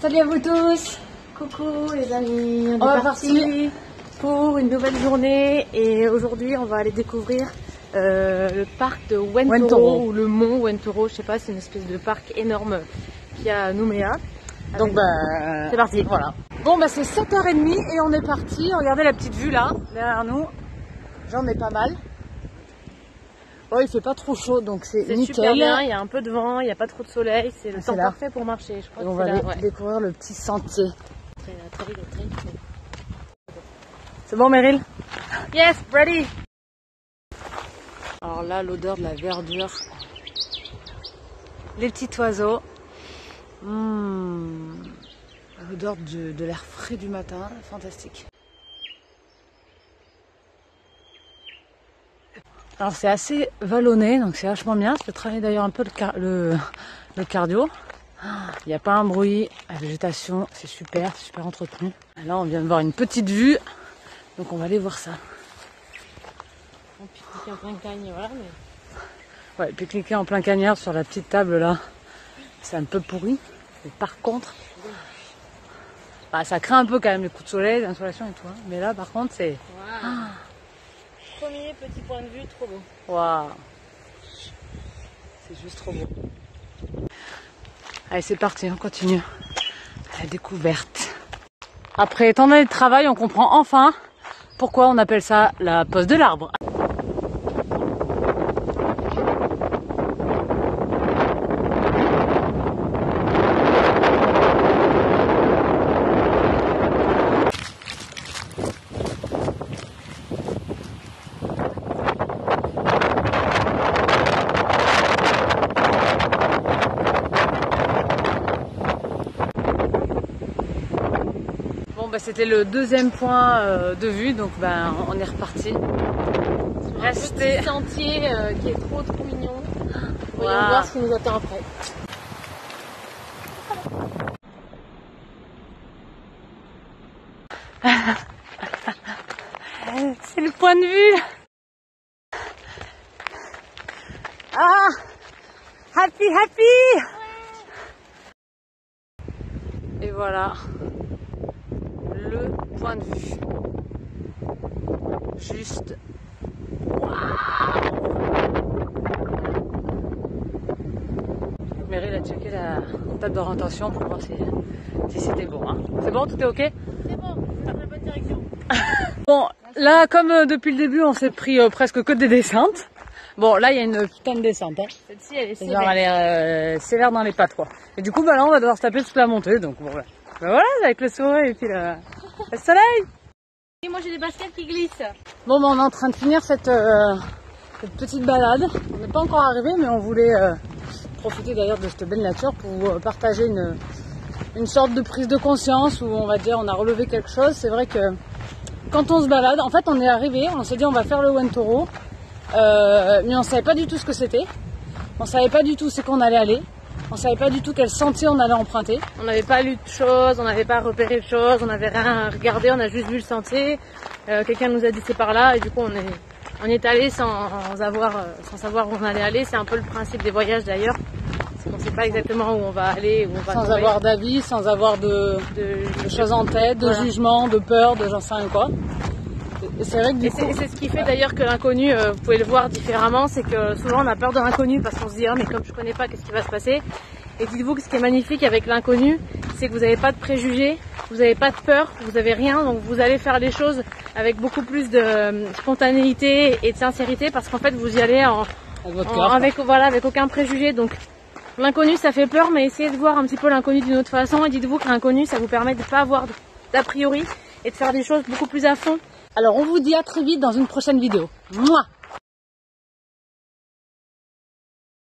Salut à vous tous. Coucou les amis, on est parti pour une nouvelle journée et aujourd'hui on va aller découvrir le parc de Wentoro ou le mont Wentoro, je sais pas, c'est une espèce de parc énorme qui a à Nouméa. Donc c'est parti. Voilà. Bon bah c'est 7h30 et on est parti. Regardez la petite vue là derrière nous. J'en ai pas mal. Oh, il fait pas trop chaud donc c'est nickel. Super bien, il y a un peu de vent, il n'y a pas trop de soleil, c'est le temps parfait pour marcher. Je crois on va aller découvrir le petit sentier. C'est bon Meryl? Yes, ready. Alors là, l'odeur de la verdure, les petits oiseaux, l'odeur de l'air frais du matin, fantastique. Alors c'est assez vallonné, donc c'est vachement bien. Ça peut travailler d'ailleurs un peu le cardio. Il n'y a pas un bruit, la végétation c'est super entretenu. Là on vient de voir une petite vue, donc on va aller voir ça. On peut cliquer en plein cagne, voilà. Mais... ouais, puis cliquer en plein cagnard sur la petite table là, c'est un peu pourri. Mais par contre, bah, ça craint un peu quand même les coups de soleil, l'insolation et tout. Hein. Mais là par contre c'est... wow. Premier petit point de vue, trop beau. Waouh, c'est juste trop beau. Allez, c'est parti, on continue la découverte. Après tant d'années de travail, on comprend enfin pourquoi on appelle ça la pose de l'arbre. C'était le deuxième point de vue, donc on est reparti. Restez. Un petit sentier qui est trop mignon. Voyons voir ce qui nous attend après. C'est le point de vue. Ah, happy. Et voilà. Le point de vue. Juste. Waouh. Meryl a checké la table d'orientation pour voir si c'était bon. Hein. C'est bon, tout est ok? C'est bon, on va dans la bonne direction. Bon, là, comme depuis le début, on s'est pris presque que des descentes. Bon, là, il y a une putain de descente. Hein. Celle-ci, elle est sévère. Genre, elle est sévère dans les pattes, quoi. Et du coup, là, on va devoir se taper toute la montée. Donc, bon, voilà, avec le sourire et puis le soleil. Et moi j'ai des baskets qui glissent. Bon, on est en train de finir cette petite balade. On n'est pas encore arrivé, mais on voulait profiter d'ailleurs de cette belle nature pour partager une sorte de prise de conscience où on va dire on a relevé quelque chose. C'est vrai que quand on se balade, en fait on est arrivé, on s'est dit on va faire le Wentoro, mais on savait pas du tout ce que c'était. On savait pas du tout c'est qu'on allait aller. On savait pas du tout quel sentier on allait emprunter. On n'avait pas lu de choses, on n'avait pas repéré de choses, on n'avait rien regardé, on a juste vu le sentier. Quelqu'un nous a dit c'est par là et du coup on est allé sans savoir où on allait aller. C'est un peu le principe des voyages d'ailleurs. C'est qu'on ne sait pas exactement où on va aller, où on va sans avoir d'avis, sans avoir de choses en tête, de jugement, de peur, de j'en sais rien quoi. Et c'est vrai que du coup... c'est ce qui fait d'ailleurs que l'inconnu, vous pouvez le voir différemment, c'est que souvent on a peur de l'inconnu parce qu'on se dit ah mais comme je connais pas, qu'est-ce qui va se passer? Et dites-vous que ce qui est magnifique avec l'inconnu, c'est que vous n'avez pas de préjugés, vous n'avez pas de peur, vous n'avez rien, donc vous allez faire les choses avec beaucoup plus de spontanéité et de sincérité parce qu'en fait vous y allez avec aucun préjugé. Donc l'inconnu ça fait peur, mais essayez de voir un petit peu l'inconnu d'une autre façon et dites-vous que l'inconnu ça vous permet de ne pas avoir d'a priori et de faire des choses beaucoup plus à fond. Alors on vous dit à très vite dans une prochaine vidéo. Mouah.